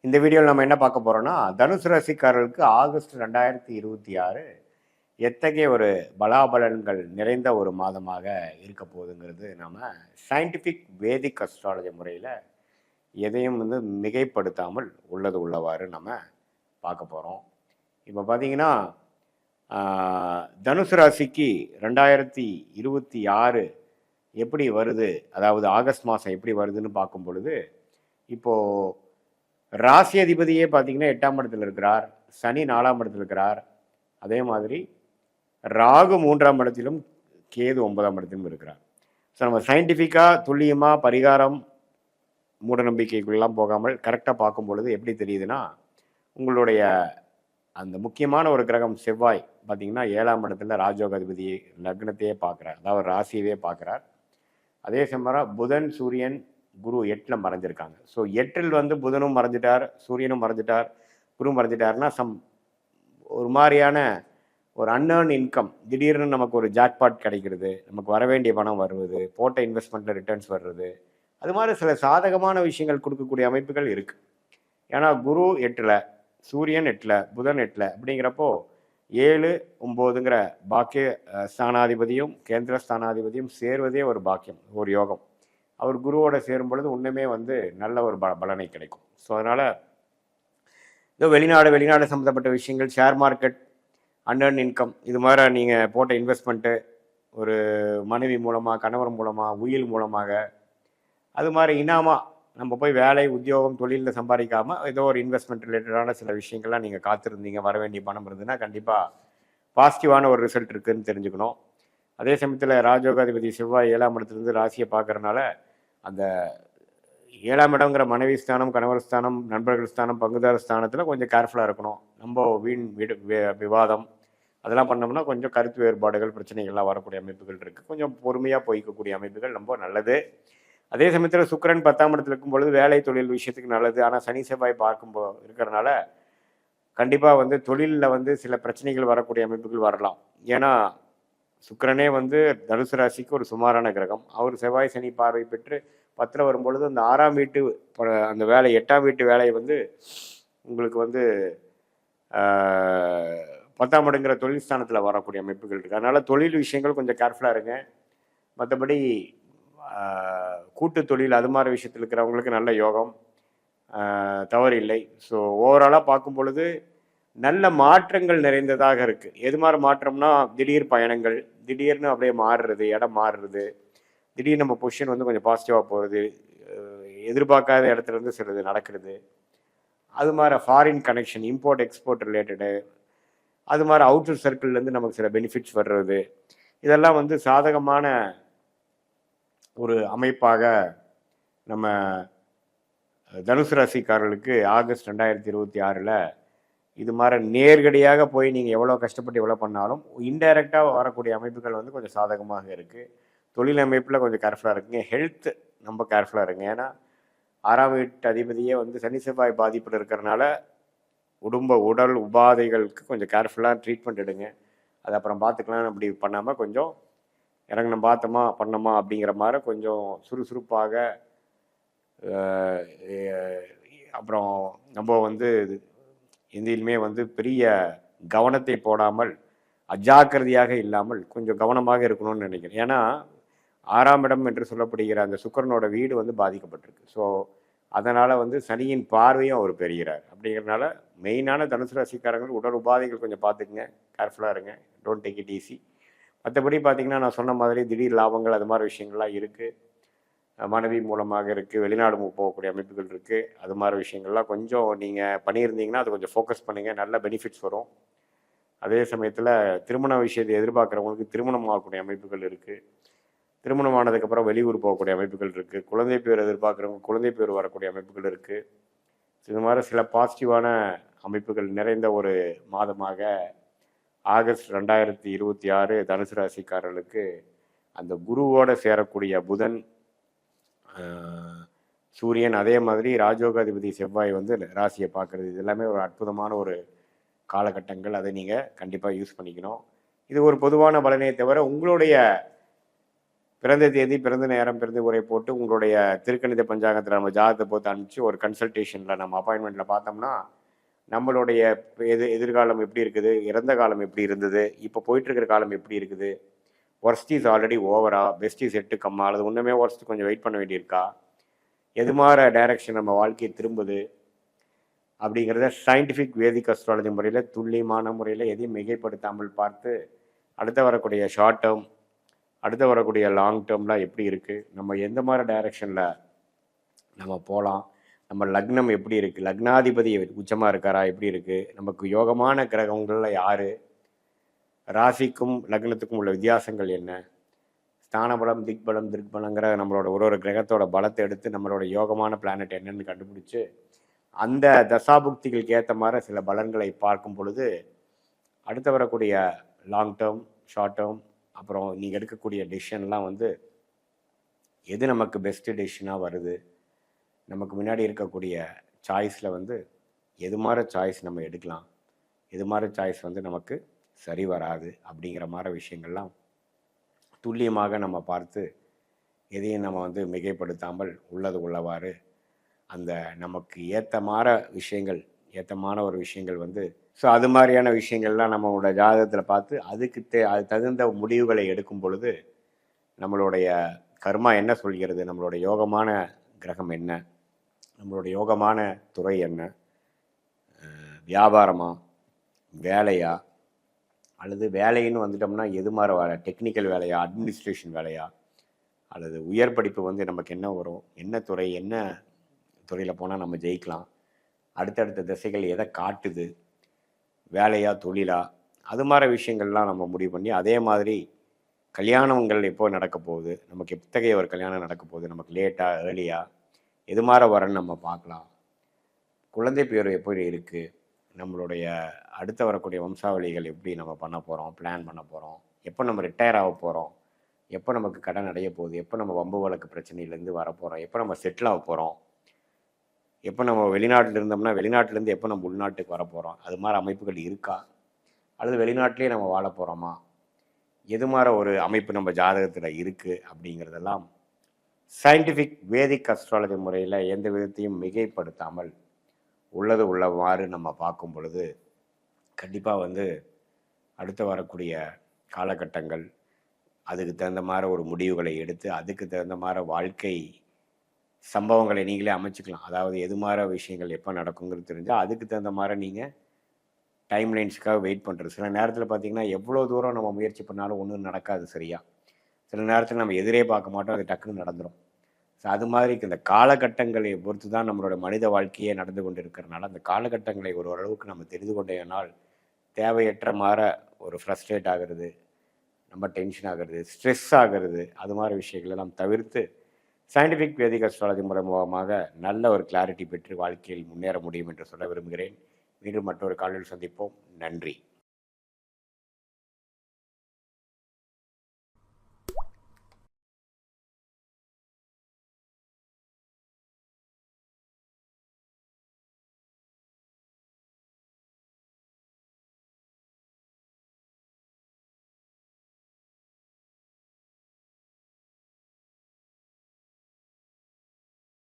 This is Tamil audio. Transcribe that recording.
இந்த வீடியோவில் நம்ம என்ன பார்க்க போறோம்னா, தனுசு ராசிக்காரர்களுக்கு ஆகஸ்ட் 2026 எத்தகைய ஒரு பலாபலன்கள் நிறைந்த ஒரு மாதமாக இருக்க போகுதுங்கிறது நாம சயின்டிஃபிக் வேதிக் அஸ்ட்ராலஜி முறையில் எதையும் மிகைப்படுத்தாமல் உள்ளது உள்ளவாறு நம்ம பார்க்க போகிறோம். இப்போ பார்த்தீங்கன்னா, தனுசு ராசிக்கு 2026 எப்படி வருது, அதாவது ஆகஸ்ட் மாதம் எப்படி வருதுன்னு பார்க்கும் பொழுது, இப்போது ராசி அதிபதியே பார்த்தீங்கன்னா 8ஆம் இடத்துல இருக்கிறார், சனி 4ஆம் இடத்துல இருக்கிறார், அதே மாதிரி ராகு 3ஆம் இடத்திலும் கேது 9ஆம் இடத்திலும் இருக்கிறார். ஸோ நம்ம சயின்டிஃபிக்காக துல்லியமாக பரிகாரம் மூடநம்பிக்கைக்குள்ளெல்லாம் போகாமல் கரெக்டாக பார்க்கும் பொழுது எப்படி தெரியுதுன்னா, உங்களுடைய அந்த முக்கியமான ஒரு கிரகம் செவ்வாய் பார்த்தீங்கன்னா 7ஆம் இடத்துல ராஜயோக அதிபதி லக்னத்தையே பார்க்குறார், அதாவது ராசியவே பார்க்குறார். அதே சமயம் புதன் சூரியன் குரு 8ல் மறைஞ்சிருக்காங்க. ஸோ 8ல் புதனும் மறைஞ்சிட்டார், சூரியனும் மறைஞ்சிட்டார், குரு மறைஞ்சிட்டாருன்னா ஒரு மாதிரியான ஒரு அன்ஏர்ன் இன்கம், திடீர்னு நமக்கு ஒரு ஜாக்பாட் கிடைக்கிறது, நமக்கு வர வேண்டிய பணம் வருவது, போட்ட இன்வெஸ்ட்மெண்ட்டில் ரிட்டர்ன்ஸ் வர்றது, அது மாதிரி சில சாதகமான விஷயங்கள் கொடுக்கக்கூடிய அமைப்புகள் இருக்குது. ஏன்னா குரு 8ல், சூரியன் 8ல், புதன் 8ல் அப்படிங்கிறப்போ 7, 9ங்கிற பாக்கிய ஸ்தானாதிபதியும் கேந்திர ஸ்தானாதிபதியும் சேர்வதே ஒரு பாக்கியம், ஒரு யோகம். அவர் குருவோட சேரும் பொழுது இன்னுமே நல்ல ஒரு பலனை கிடைக்கும். ஸோ அதனால் இதோ வெளிநாடு சம்மந்தப்பட்ட விஷயங்கள், ஷேர் மார்க்கெட், அன்எர்ன் இன்கம், இது மாதிரி நீங்கள் போட்ட இன்வெஸ்ட்மெண்ட்டு ஒரு மனைவி மூலமாக, கணவர் மூலமாக, உயில் மூலமாக, அது மாதிரி இனாமா நம்ம போய் வேலை உத்தியோகம் தொழிலில் சம்பாதிக்காமல் ஏதோ ஒரு இன்வெஸ்ட்மெண்ட் ரிலேட்டடான சில விஷயங்கள்லாம் நீங்கள் காத்திருந்தீங்க, வர வேண்டிய பணம் இருந்ததுன்னா கண்டிப்பாக பாசிட்டிவான ஒரு ரிசல்ட் இருக்குதுன்னு தெரிஞ்சுக்கணும். அதே சமயத்தில் ராஜயோகாதிபதி செவ்வாய் 7ஆம் இடத்துலேருந்து ராசியை பார்க்குறனால அந்த 7ஆம் இடங்கிற மனைவி ஸ்தானம், கணவர் ஸ்தானம், நண்பர்கள் ஸ்தானம், பங்குதார ஸ்தானத்தில் கொஞ்சம் கேர்ஃபுல்லாக இருக்கணும். நம்ம வீண் விவாதம் அதெல்லாம் பண்ணோம்னா கொஞ்சம் கருத்து வேறுபாடுகள், பிரச்சனைகள்லாம் வரக்கூடிய அமைப்புகள் இருக்குது. கொஞ்சம் பொறுமையாக போய்க்கக்கூடிய அமைப்புகள் ரொம்ப நல்லது. அதே சமயத்தில் சுக்கிரன் 10ஆம் இடத்துல இருக்கும் பொழுது வேலை தொழில் விஷயத்துக்கு நல்லது. ஆனால் சனி செவ்வாய் பார்க்கும்போது இருக்கிறனால கண்டிப்பாக தொழிலில் சில பிரச்சனைகள் வரக்கூடிய அமைப்புகள் வரலாம். ஏன்னா சுக்கிரனே தனுசு ராசிக்கு ஒரு சுமாரான கிரகம். அவர் செவ்வாய் சனி பார்வை பெற்று 10ல் வரும்பொழுது அந்த 6ஆம் வீட்டு அந்த வேலை, 8ஆம் வீட்டு வேலை உங்களுக்கு 10ஆம் இடங்கிற தொழில் ஸ்தானத்தில் வரக்கூடிய அமைப்புகள் இருக்குது. அதனால் தொழில் விஷயங்கள் கொஞ்சம் கேர்ஃபுல்லாக இருங்க. மற்றபடி கூட்டு தொழில் அது மாதிரி விஷயத்தில் இருக்கிறவங்களுக்கு நல்ல யோகம், தவறு இல்லை. ஸோ ஓவராலாக பார்க்கும் பொழுது நல்ல மாற்றங்கள் நிறைந்ததாக இருக்குது. எது மாதிரி மாற்றம்னா, திடீர் பயணங்கள், திடீர்னு அப்படியே மாறுறது, இடம் மாறுறது, திடீர்னு நம்ம பொசிஷன் கொஞ்சம் பாசிட்டிவாக போகிறது, எதிர்பார்க்காத இடத்துலேருந்து சிலது நடக்கிறது, அது மாதிரி foreign connection, import export related, அது மாதிரி அவுட்டர் சர்க்கிள்லேருந்து நமக்கு சில பெனிஃபிட்ஸ் வர்றது, இதெல்லாம் சாதகமான ஒரு அமைப்பாக நம்ம தனுசு ராசிக்காரர்களுக்கு ஆகஸ்ட் 2026 இது மாதிரி நேரடியாக போய் நீங்கள் எவ்வளோ கஷ்டப்பட்டு எவ்வளோ பண்ணாலும் இன்டைரக்டாக வரக்கூடிய அமைப்புகள் கொஞ்சம் சாதகமாக இருக்குது. தொழில் அமைப்பில் கொஞ்சம் கேர்ஃபுல்லாக இருக்குங்க. ஹெல்த் ரொம்ப கேர்ஃபுல்லாக இருங்க. ஏன்னா 6ஆம் வீட்டு அதிபதியே சனி செவ்வாய் பாதிப்பில் இருக்கிறனால உடல் உபாதைகளுக்கு கொஞ்சம் கேர்ஃபுல்லாக ட்ரீட்மெண்ட் எடுங்க. அது அப்புறம் பார்த்துக்கலாம். அப்படி பண்ணாமல் கொஞ்சம் இறங்கணும், பார்த்தோமா பண்ணோமா அப்படிங்கிற மாதிரி கொஞ்சம் சுறுசுறுப்பாக, அப்புறம் நம்ம எந்திலுமே பெரிய கவனத்தை போடாமல், அஜாக்கிரதையாக இல்லாமல் கொஞ்சம் கவனமாக இருக்கணும்னு நினைக்கிறேன். ஏன்னா 6ஆம் இடம் என்று சொல்லப்படுகிற அந்த சுக்கிரனோட வீடு பாதிக்கப்பட்டிருக்கு. ஸோ அதனால் சனியின் பார்வையும் அவர் பெறுகிறார். அப்படிங்கிறதுனால மெயினான தனுசு ராசிக்காரங்கள் உடல் உபாதைகள் கொஞ்சம் பார்த்துக்குங்க, கேர்ஃபுல்லாக இருங்க, டோன்ட் டேக் இட் ஈஸி. மற்றபடி பார்த்திங்கன்னா, நான் சொன்ன மாதிரி திடீர் லாபங்கள் அது மாதிரி விஷயங்கள்லாம் இருக்குது. மனைவி மூலமாக இருக்குது, வெளிநாடு போகக்கூடிய அமைப்புகள் இருக்குது. அது மாதிரி விஷயங்கள்லாம் கொஞ்சம் நீங்கள் பண்ணியிருந்தீங்கன்னா அது கொஞ்சம் ஃபோக்கஸ் பண்ணுங்கள், நல்ல பெனிஃபிட்ஸ் வரும். அதே சமயத்தில் திருமண விஷயத்தை எதிர்பார்க்குறவங்களுக்கு திருமணம் ஆகக்கூடிய அமைப்புகள் இருக்குது. திருமணம் ஆனதுக்கப்புறம் வெளியூர் போகக்கூடிய அமைப்புகள் இருக்குது. குழந்தை பேர் எதிர்பார்க்குறவங்க குழந்தை பேர் வரக்கூடிய அமைப்புகள் இருக்குது. இது மாதிரி சில பாசிட்டிவான அமைப்புகள் நிறைந்த ஒரு மாதமாக ஆகஸ்ட் 2026 தனுசு ராசிக்காரர்களுக்கு அந்த குருவோடு சேரக்கூடிய புதன், சூரியன், அதே மாதிரி ராஜயோகாதிபதி செவ்வாய் ராசியை பார்க்குறது, இது எல்லாமே ஒரு அற்புதமான ஒரு காலகட்டங்கள். அதை நீங்கள் கண்டிப்பாக யூஸ் பண்ணிக்கணும். இது ஒரு பொதுவான பலனே தவிர உங்களுடைய பிறந்த தேதி, பிறந்த நேரம், பிறந்த ஊரை போட்டு உங்களுடைய திருக்கணித பஞ்சாங்கத்தில் நம்ம ஜாதகத்தை போட்டு அனுப்பிச்சு ஒரு கன்சல்டேஷனில் நம்ம அப்பாயின்மெண்ட்டில் பார்த்தோம்னா நம்மளுடைய எதிர்காலம் எப்படி இருக்குது, இறந்த காலம் எப்படி இருந்தது, இப்போ போயிட்டுருக்கிற காலம் எப்படி இருக்குது, ஒர்ஸ்ட் இஸ் ஆல்ரெடி ஓவரா, பெஸ்ட் இஸ் எட்டு கம்மா, அல்லது ஒன்றுமே ஒர்ஸ்ட் கொஞ்சம் வெயிட் பண்ண வேண்டியிருக்கா, எது மாதிரி டைரக்ஷன் நம்ம வாழ்க்கையை திரும்புது அப்படிங்கிறத சயின்டிஃபிக் வேதிக் அஸ்ட்ராலஜி முறையில் துல்லியமான முறையில் எதையும் மிகைப்படுத்தாமல் பார்த்து அடுத்த வரக்கூடிய ஷார்ட் டேர்ம், அடுத்து வரக்கூடிய லாங் டேர்ம்லாம் எப்படி இருக்குது, நம்ம எந்த மாதிரி டைரக்ஷனில் நம்ம போகலாம், நம்ம லக்னம் எப்படி இருக்குது, லக்னாதிபதி உச்சமாக இருக்காரா எப்படி இருக்குது, நமக்கு யோகமான கிரகங்களில் யார், ராசிக்கும் லக்னத்துக்கும் உள்ள வித்தியாசங்கள் என்ன, ஸ்தானபலம், திக்பலம், திருக்பலங்கிற நம்மளோட ஒரு கிரகத்தோட பலத்தை எடுத்து நம்மளோட யோகமான பிளானட் என்னன்னு கண்டுபிடிச்சு அந்த தசாபுக்திகளுக்கு ஏற்ற மாதிரி சில பலன்களை பார்க்கும் பொழுது அடுத்து வரக்கூடிய லாங் டேர்ம், ஷார்ட் டேர்ம், அப்புறம் நீங்கள் எடுக்கக்கூடிய டெசிஷன்லாம் வந்து எது நமக்கு பெஸ்ட்டு டெசிஷனாக வருது, நமக்கு முன்னாடி இருக்கக்கூடிய சாய்ஸில் வந்து எது மாதிரி சாய்ஸ் நம்ம எடுக்கலாம், எது மாதிரி சாய்ஸ் வந்து நமக்கு சரி வராது அப்படிங்கிற மாதிரி விஷயங்கள்லாம் துல்லியமாக நம்ம பார்த்து எதையும் நம்ம வந்து மிகைப்படுத்தாமல் உள்ளது உள்ளவாறு அந்த நமக்கு ஏற்றமான ஒரு விஷயங்கள் வந்து ஸோ அது மாதிரியான விஷயங்கள்லாம் நம்மளோட ஜாதகத்தில் பார்த்து அது தகுந்த முடிவுகளை எடுக்கும் பொழுது நம்மளுடைய கர்மா என்ன சொல்கிறது, நம்மளோட யோகமான கிரகம் என்ன, நம்மளோட யோகமான துறை என்ன, வியாபாரமா, வேலையா, அல்லது வேலைன்னு வந்துட்டோம்னா எது மாதிரி வேலை, டெக்னிக்கல் வேலையா, அட்மினிஸ்ட்ரேஷன் வேலையா, அல்லது உயர் படிப்பு வந்து நமக்கு என்ன வரும், என்ன துறை, என்ன துறையில் போனால் நம்ம ஜெயிக்கலாம், அடுத்தடுத்த திசைகள் எதை காட்டுது, வேலையா தொழிலா, அது மாதிரி விஷயங்கள்லாம் நம்ம முடிவு பண்ணி அதே மாதிரி கல்யாணங்கள் எப்போ நடக்க போகுது, நமக்கு எத்தகைய ஒரு கல்யாணம் நடக்க போகுது, நமக்கு லேட்டாக ஏர்லியாக எது மாதிரி வரன்னு நம்ம பார்க்கலாம், குழந்தை பேர் எப்படி இருக்குது, நம்மளுடைய அடுத்த வரக்கூடிய வம்சாவளிகள் எப்படி நம்ம பண்ண போகிறோம், பிளான் பண்ண போகிறோம், எப்போ நம்ம ரிட்டையர் ஆக போகிறோம், எப்போ நமக்கு கடன் அடைய போகுது, எப்போ நம்ம வம்பு வழக்கு பிரச்சனையிலேருந்து வர போகிறோம், எப்போ நம்ம செட்டில் ஆக போகிறோம், எப்போ நம்ம வெளிநாட்டில் இருந்தோம்னா வெளிநாட்டிலேருந்து எப்போ நம்ம உள்நாட்டுக்கு வர போகிறோம், அது மாதிரி அமைப்புகள் இருக்கா, அல்லது வெளிநாட்டிலே நம்ம வாழ போகிறோமா, எது மாதிரி ஒரு அமைப்பு நம்ம ஜாதகத்தில் இருக்குது அப்படிங்கிறதெல்லாம் சயின்டிஃபிக் வேதிக் அஸ்ட்ராலஜி முறையில் எந்த விதத்தையும் மிகைப்படுத்தாமல் உள்ளது உள்ளவாறு நம்ம பார்க்கும் பொழுது கண்டிப்பாக வந்து அடுத்து வரக்கூடிய காலகட்டங்கள் அதுக்கு தகுந்த மாதிரி ஒரு முடிவுகளை எடுத்து அதுக்கு தகுந்த மாதிரி வாழ்க்கை சம்பவங்களை நீங்களே அமைச்சுக்கலாம். அதாவது எது மாதிரி விஷயங்கள் எப்போ நடக்குங்கிறது தெரிஞ்சால் அதுக்கு தகுந்த மாதிரி நீங்கள் டைம்லைன்ஸுக்காக வெயிட் பண்ணுறது. சில நேரத்தில் பார்த்திங்கன்னா எவ்வளோ தூரம் நம்ம முயற்சி பண்ணாலும் ஒன்றும் நடக்காது சரியாக. சில நேரத்தில் நம்ம எதிரே பார்க்க மாட்டோம், அது டக்குன்னு நடந்துடும். ஸோ அது மாதிரி இந்த காலகட்டங்களை பொறுத்து தான் நம்மளோட மனித வாழ்க்கையே நடந்து கொண்டு இருக்கிறனால அந்த காலகட்டங்களை ஓரளவுக்கு நம்ம தெரிந்து கொண்டேனால் தேவையற்ற மாதிரி ஒரு ஃப்ரஸ்ட்ரேட் ஆகிறது, ரொம்ப டென்ஷன் ஆகிறது, ஸ்ட்ரெஸ் ஆகிறது, அது மாதிரி விஷயங்களை நாம் தவிர்த்து சயின்டிஃபிக் வேதிக் அஸ்ட்ராலஜி முறை மூலமாக நல்ல ஒரு கிளாரிட்டி பெற்று வாழ்க்கையில் முன்னேற முடியும் என்று சொல்ல விரும்புகிறேன். மீண்டும் மற்றொரு காலையில் சந்திப்போம். நன்றி.